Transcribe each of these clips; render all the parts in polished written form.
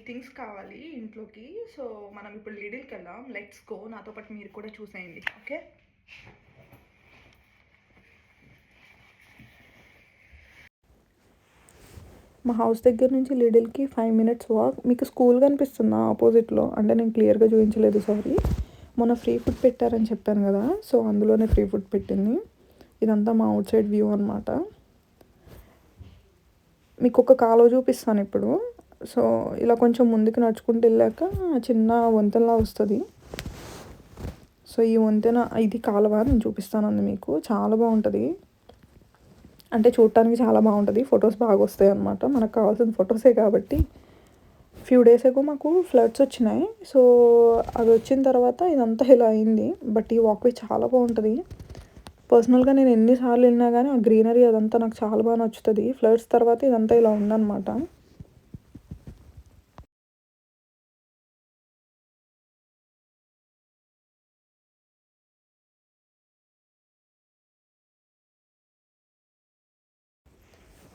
Things కావాలి ఇంట్లోకి. So, మనం ఇప్పుడు లిడిల్‌కెళ్దాం. Let's go. నాతో పాటు మీరు కూడా చూసేయండి. ఓకే. మా హౌస్ దగ్గర నుంచి లిడిల్‌కి 5 మినిట్స్ వాక్. మీకు స్కూల్ కనిపిస్తుందా ఆపోజిట్‌లో? అంటే నేను క్లియర్‌గా చూపించలేదు, సారీ. మొన్న ఫ్రీ ఫుడ్ పెట్టారని చెప్పాను కదా! సో, అందులోనే ఫ్రీ ఫుడ్ పెట్టింది. ఇదంతా మా ఔట్ సైడ్ వ్యూ అనమాట. మీకు ఒక కాలువ చూపిస్తాను ఇప్పుడు. సో, ఇలా కొంచెం ముందుకు నడుచుకుంటూ వెళ్ళాక చిన్న వంతెనలా వస్తుంది. సో, ఈ వంతెన ఇది కాలువ నేను చూపిస్తానండి మీకు. చాలా బాగుంటుంది. అంటే చూడటానికి చాలా బాగుంటుంది. ఫొటోస్ బాగా వస్తాయి అనమాట. మనకు కావాల్సిన ఫొటోసే కాబట్టి. ఫ్యూ డేస్ ఎగో మాకు ఫ్లడ్స్ వచ్చినాయి. సో, అవి వచ్చిన తర్వాత ఇదంతా ఇలా అయింది. బట్ ఈ వాక్‌వే చాలా బాగుంటుంది. పర్సనల్‌గా నేను ఎన్నిసార్లు వెళ్ళినా కానీ ఆ గ్రీనరీ అదంతా నాకు చాలా బాగా నచ్చుతుంది. ఫ్లడ్స్ తర్వాత ఇదంతా ఇలా ఉందన్నమాట.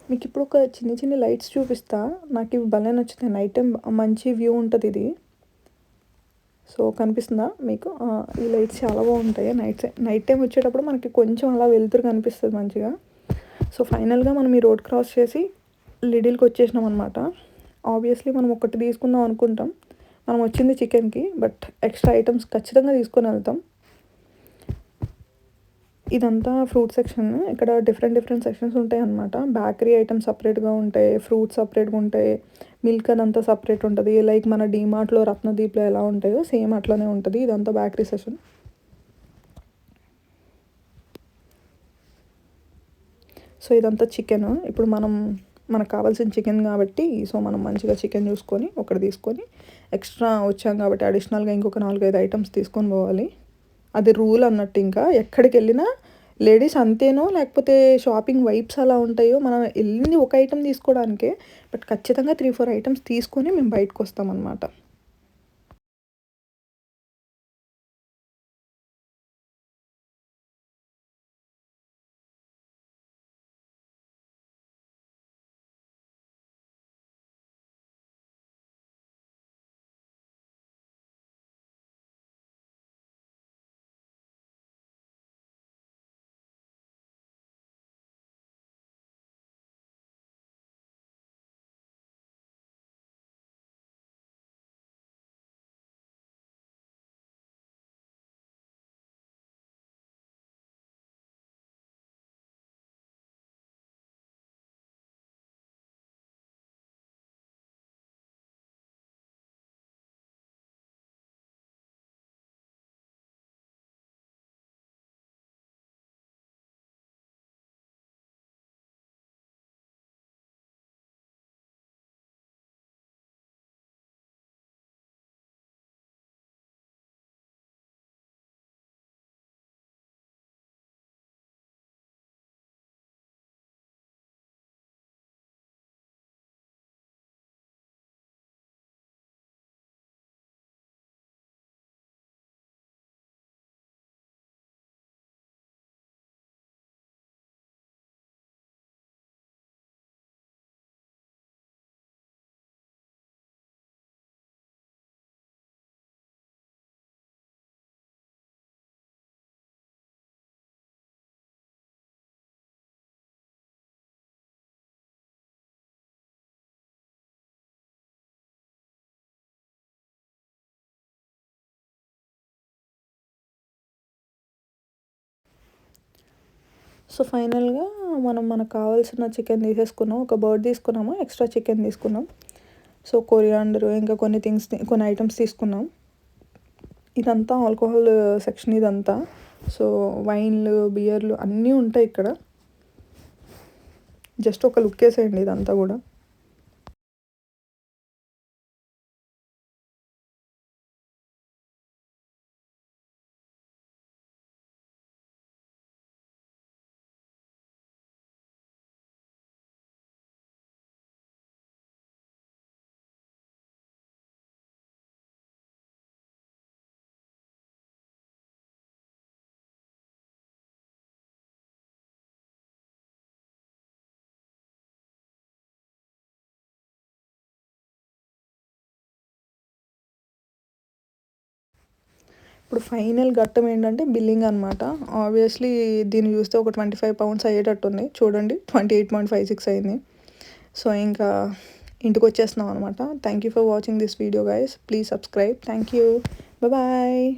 మీకు ఇప్పుడు ఒక చిన్ని చిన్ని లైట్స్ చూపిస్తా. నాకు ఇవి భలే నచ్చుతాయి. నైట్ టైం మంచి వ్యూ ఉంటుంది ఇది. సో, కనిపిస్తుందా మీకు? ఈ లైట్స్ చాలా బాగుంటాయి. నైట్ టైం వచ్చేటప్పుడు మనకి కొంచెం అలా వెలుతురు కనిపిస్తుంది మంచిగా. సో, ఫైనల్‌గా మనం ఈ రోడ్ క్రాస్ చేసి లిడిల్‌కి వచ్చేసినాం అనమాట. ఆబ్వియస్లీ మనం ఒకటి తీసుకుందాం అనుకుంటాం. మనం వచ్చింది చికెన్‌కి. బట్ ఎక్స్ట్రా ఐటమ్స్ ఖచ్చితంగా తీసుకొని వెళ్తాం. ఇదంతా ఫ్రూట్ సెక్షన్. ఇక్కడ డిఫరెంట్ డిఫరెంట్ సెక్షన్స్ ఉంటాయన్నమాట. బేకరీ ఐటమ్స్ సపరేట్‌గా ఉంటాయి. ఫ్రూట్స్ సపరేట్‌గా ఉంటాయి. మిల్క్ అదంతా సపరేట్ ఉంటుంది. లైక్ మన డీమార్ట్‌లో, రత్నదీప్‌లో ఎలా ఉంటాయో సేమ్ అట్లనే ఉంటుంది. ఇదంతా బేకరీ సెక్షన్. సో, ఇదంతా చికెను. ఇప్పుడు మనకు కావాల్సిన చికెన్ కాబట్టి, సో, మనం మంచిగా చికెన్ చూసుకొని ఒకటి తీసుకొని ఎక్స్ట్రా వచ్చాం కాబట్టి అడిషనల్‌గా ఇంకొక 4, 5 ఐటమ్స్ తీసుకొని పోవాలి. అది రూల్ అన్నట్టు. ఇంకా ఎక్కడికెళ్ళినా లేడీస్ అంతేనో లేకపోతే షాపింగ్ వైబ్స్ అలా ఉంటాయో, మనం ఎళ్ళింది ఒక ఐటెమ్ తీసుకోవడానికే. బట్ ఖచ్చితంగా 3, 4 ఐటమ్స్ తీసుకొని మేము బయటకొస్తామనమాట. సో, ఫైనల్‌గా మనకు కావాల్సిన చికెన్ తీసేసుకున్నాం. ఒక బర్డ్ తీసుకున్నాము. ఎక్స్ట్రా చికెన్ తీసుకున్నాం. సో, కొరియాండర్ ఇంకా కొన్ని ఐటమ్స్ తీసుకున్నాం. ఇదంతా ఆల్కహాల్ సెక్షన్ ఇదంతా. సో, వైన్‌లు, బియర్‌లు అన్నీ ఉంటాయి ఇక్కడ. జస్ట్ ఒక లుక్కేసేయండి ఇదంతా గూడా. ఇప్పుడు ఫైనల్ ఘట్టం ఏంటంటే బిల్లింగ్ అనమాట. ఆబ్వియస్లీ దీన్ని చూస్తే ఒక 25 పౌండ్స్ అయ్యేటట్టుంది. చూడండి 28.56 అయింది. సో ఇంకా ఇంటికి వచ్చేస్తున్నాం అనమాట. Thank you for watching this video guys. Please subscribe. Thank you. Bye.